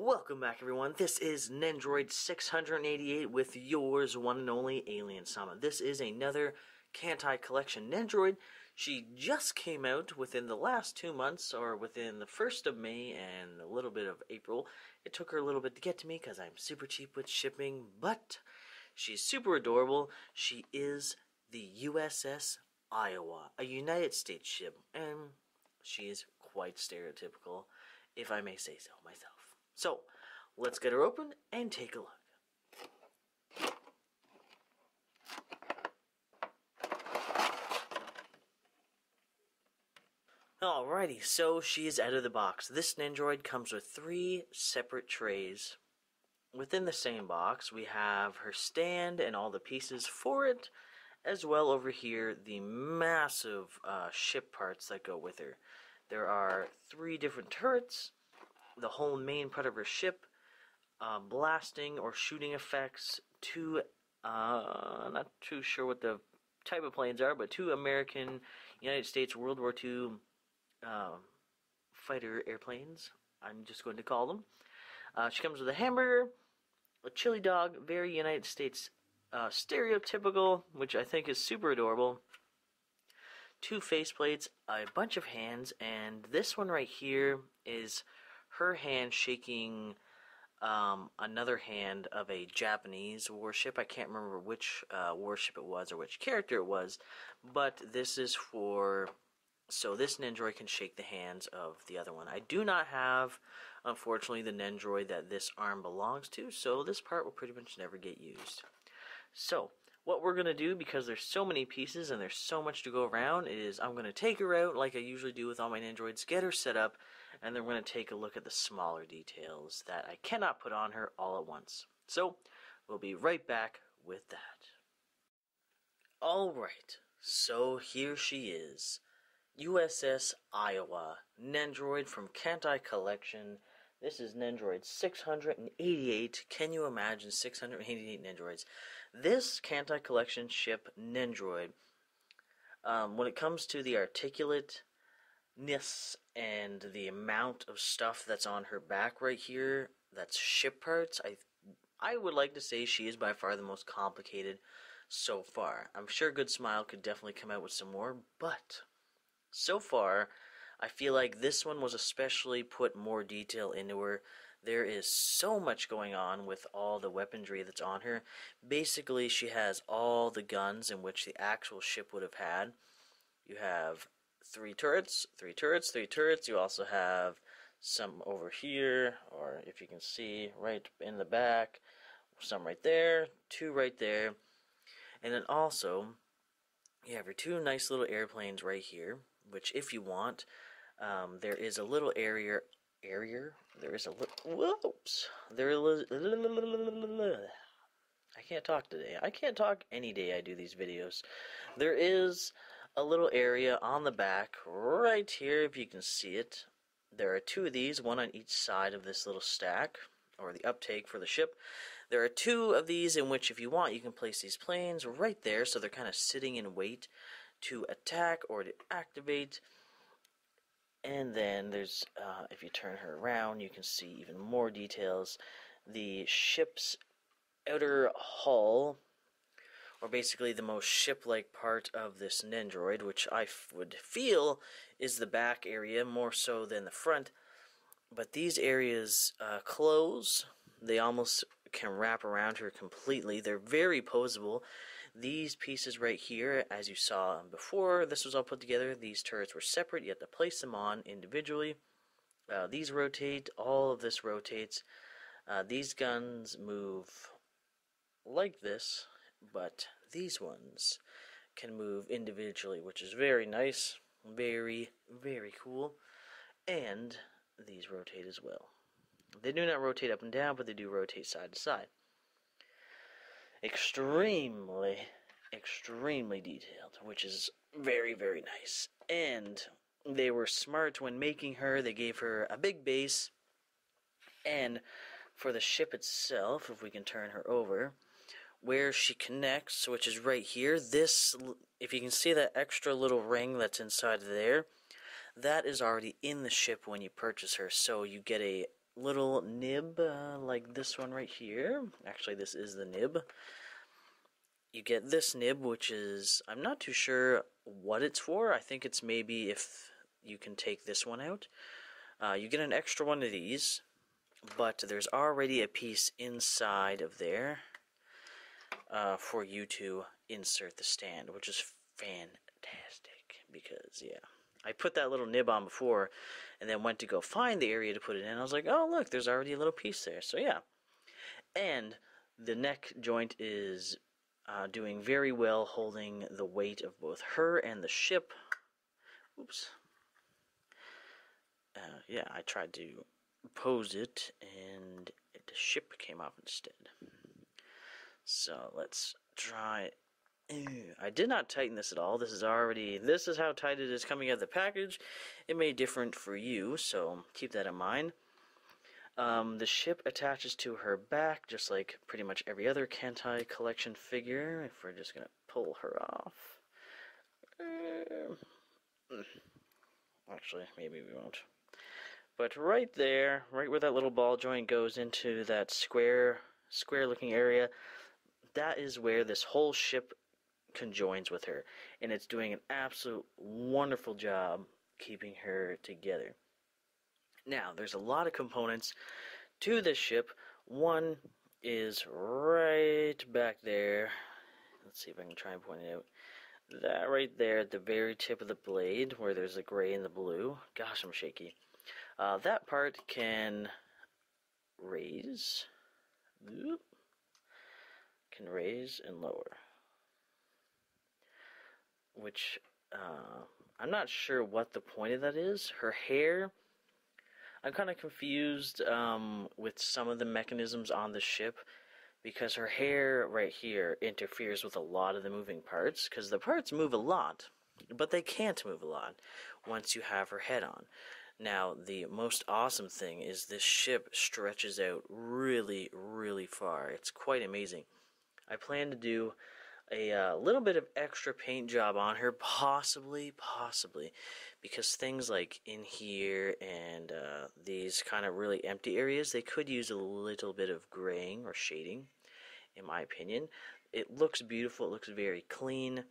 Welcome back, everyone. This is Nendoroid 688 with yours one and only Alien Summon. This is another Kantai collection Nendoroid. She just came out within the last 2 months, or within the 1st of May and a little bit of April. It took her a little bit to get to me because I'm super cheap with shipping, but she's super adorable. She is the USS Iowa, a United States ship, and she is quite stereotypical, if I may say so myself. So, let's get her open and take a look. Alrighty, so she is out of the box. This Nendoroid comes with 3 separate trays. Within the same box, we have her stand and all the pieces for it, as well over here, the massive ship parts that go with her. There are 3 different turrets, the whole main part of her ship, blasting or shooting effects, 2, not too sure what the type of planes are, but 2 American, United States World War II fighter airplanes, I'm just going to call them. She comes with a hamburger, a chili dog, very United States stereotypical, which I think is super adorable. 2 faceplates, a bunch of hands, and this one right here is her hand shaking another hand of a Japanese warship. I can't remember which warship it was or which character it was, but this is for so this Nendoroid can shake the hands of the other one. I do not have, unfortunately, the Nendoroid that this arm belongs to, so this part will pretty much never get used. So, what we're going to do, because there's so many pieces and there's so much to go around, is I'm going to take her out like I usually do with all my Nendoroids, get her set up, and then we're going to take a look at the smaller details that I cannot put on her all at once. So, we'll be right back with that. Alright, so here she is. USS Iowa, Nendoroid from Kantai Collection. This is Nendoroid 688. Can you imagine 688 Nendoroids? This Kantai Collection ship Nendoroid, when it comes to the articulateness and the amount of stuff that's on her back right here, that's ship parts, I would like to say she is by far the most complicated so far. I'm sure Good Smile could definitely come out with some more, but so far, I feel like this one was especially put more detail into her. There is so much going on with all the weaponry that's on her. Basically, she has all the guns in which the actual ship would have had. You have 3 turrets, 3 turrets, 3 turrets. You also have some over here, or if you can see, right in the back. Some right there, 2 right there. And then also, you have your 2 nice little airplanes right here, which if you want, there is a little area, there is a little, whoops, there is, I can't talk today, I can't talk any day I do these videos. There is a little area on the back, right here, if you can see it. There are 2 of these, one on each side of this little stack, or the uptake for the ship. There are 2 of these in which, if you want, you can place these planes right there, so they're kind of sitting in wait to attack or to activate. And then there's, if you turn her around, you can see even more details. The ship's outer hull, or basically the most ship-like part of this Nendoroid, which I would feel is the back area more so than the front. But these areas close. They almost can wrap around her completely. They're very poseable. These pieces right here, as you saw before, this was all put together. These turrets were separate. You had to place them on individually. These rotate. All of this rotates. These guns move like this, but these ones can move individually, which is very nice. Very, very cool. And these rotate as well. They do not rotate up and down, but they do rotate side to side. Extremely detailed, which is very, very nice. And they were smart when making her. They gave her a big base. And for the ship itself, if we can turn her over, where she connects, which is right here, this, if you can see that extra little ring that's inside there, that is already in the ship when you purchase her. So you get a little nib like this one right here. Actually, this is the nib. You get this nib, which is, I'm not too sure what it's for. I think it's maybe if you can take this one out. You get an extra one of these, but there's already a piece inside of there for you to insert the stand, which is fantastic because, yeah. I put that little nib on before and then went to go find the area to put it in. I was like, oh, look, there's already a little piece there. So, yeah. And the neck joint is doing very well, holding the weight of both her and the ship. Oops. Yeah, I tried to pose it, and the ship came off instead. So let's try. I did not tighten this at all. This is how tight it is coming out of the package. It may be different for you, so keep that in mind. The ship attaches to her back, just like pretty much every other Kantai collection figure. If we're just going to pull her off. Actually, maybe we won't. But right there, right where that little ball joint goes into that square-looking area, that is where this whole ship conjoins with her. And it's doing an absolute wonderful job keeping her together. Now, there's a lot of components to this ship. One is right back there. Let's see if I can try and point it out. That right there at the very tip of the blade, where there's the gray and the blue. Gosh, I'm shaky. That part can raise. Can raise and lower. Which, I'm not sure what the point of that is. Her hair, I'm kind of confused with some of the mechanisms on the ship, because her hair right here interferes with a lot of the moving parts, because the parts move a lot, but they can't move a lot once you have her head on. Now, the most awesome thing is this ship stretches out really, really far. It's quite amazing. I plan to do a little bit of extra paint job on her, possibly, because things like in here and these kind of really empty areas, they could use a little bit of graying or shading, in my opinion. It looks beautiful, it looks very clean,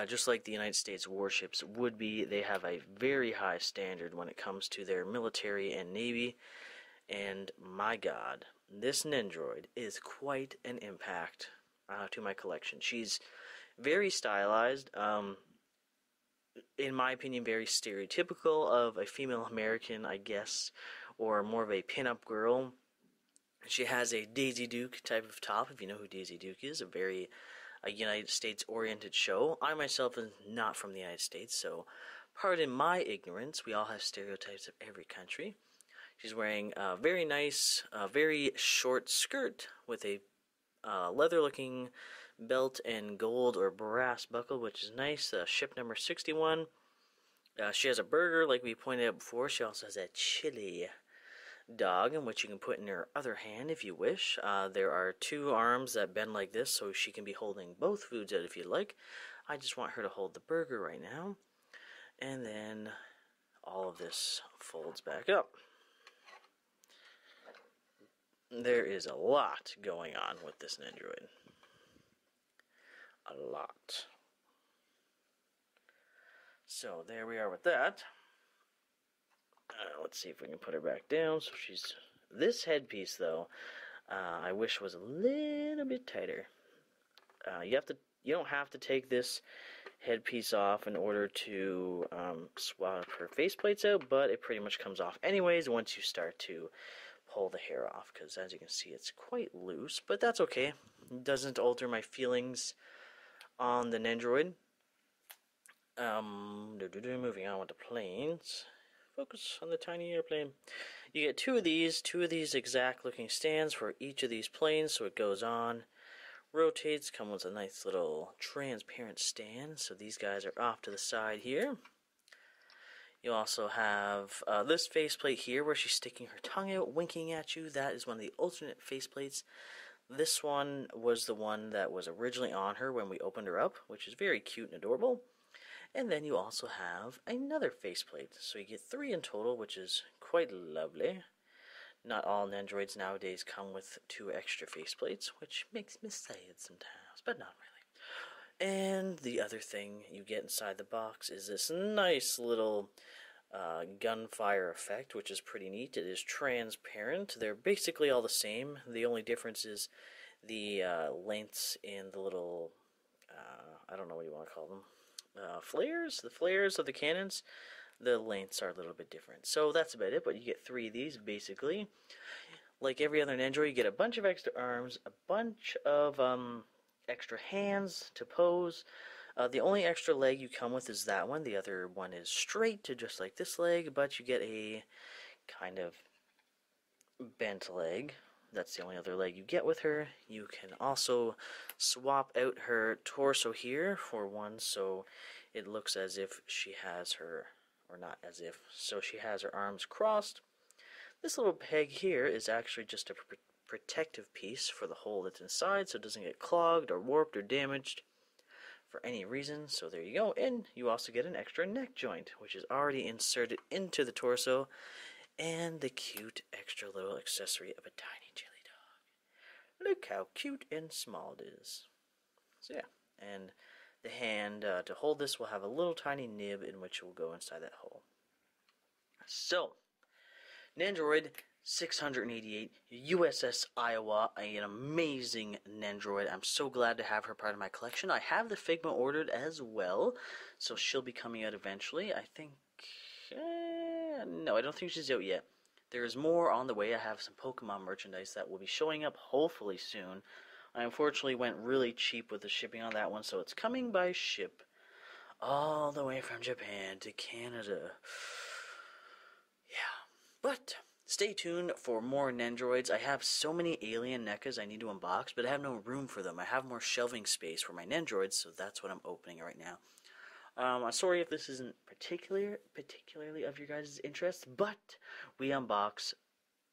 just like the United States warships would be. They have a very high standard when it comes to their military and navy, and my god, this Nendoroid is quite an impact to my collection. She's very stylized, in my opinion, very stereotypical of a female American, I guess, or more of a pin-up girl. She has a Daisy Duke type of top, if you know who Daisy Duke is, a United States-oriented show. I myself am not from the United States, so pardon my ignorance. We all have stereotypes of every country. She's wearing a very nice, very short skirt with a leather-looking belt and gold or brass buckle, which is nice. Ship number 61. She has a burger, like we pointed out before. She also has a chili dog, in which you can put in her other hand if you wish. There are two arms that bend like this, so she can be holding both foods out if you'd like. I just want her to hold the burger right now. And then all of this folds back up. There is a lot going on with this Nendoroid. A lot. So there we are with that. Let's see if we can put her back down. So she's... This headpiece, though, I wish was a little bit tighter. You don't have to take this headpiece off in order to swap her faceplates out, but it pretty much comes off anyways once you start to pull the hair off, because as you can see, it's quite loose, but that's okay. It doesn't alter my feelings on the Nendoroid. Moving on with the planes. Focus on the tiny airplane. You get two of these exact looking stands for each of these planes, so it goes on, rotates, comes with a nice little transparent stand, so these guys are off to the side here. You also have this faceplate here where she's sticking her tongue out, winking at you. That is one of the alternate faceplates. This one was the one that was originally on her when we opened her up, which is very cute and adorable. And then you also have another faceplate. So you get three in total, which is quite lovely. Not all Nendoroids nowadays come with 2 extra faceplates, which makes me sad sometimes, but not really. And the other thing you get inside the box is this nice little gunfire effect, which is pretty neat. It is transparent. They're basically all the same. The only difference is the lengths in the little, I don't know what you want to call them, flares? The flares of the cannons. The lengths are a little bit different. So that's about it, but you get 3 of these, basically. Like every other Nendoroid, you get a bunch of extra arms, a bunch of extra hands to pose. The only extra leg you come with is that one. The other one is straight to just like this leg, but you get a kind of bent leg. That's the only other leg you get with her. You can also swap out her torso here for one, so it looks as if she has her, or not as if, so she has her arms crossed. This little peg here is actually just a protective piece for the hole that's inside, so it doesn't get clogged or warped or damaged for any reason. So there you go. And you also get an extra neck joint, which is already inserted into the torso, and the cute extra little accessory of a tiny chili dog. Look how cute and small it is. So yeah, and the hand to hold this will have a little tiny nib in which will go inside that hole. So, Nendoroid 688, USS Iowa, an amazing Nendoroid. I'm so glad to have her part of my collection. I have the Figma ordered as well, so she'll be coming out eventually. I think, no, I don't think she's out yet. There is more on the way. I have some Pokemon merchandise that will be showing up hopefully soon. I unfortunately went really cheap with the shipping on that one, so it's coming by ship all the way from Japan to Canada. Yeah, but stay tuned for more Nendoroids. I have so many alien NECAs I need to unbox, but I have no room for them. I have more shelving space for my Nendoroids, so that's what I'm opening right now. I'm sorry if this isn't particularly of your guys' interest, but we unbox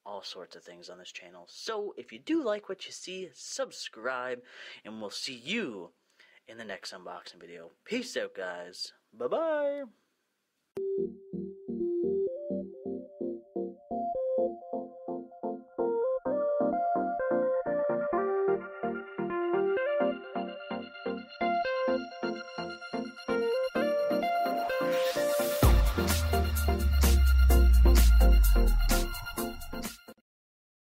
all sorts of things on this channel. So if you do like what you see, subscribe, and we'll see you in the next unboxing video. Peace out, guys. Bye-bye.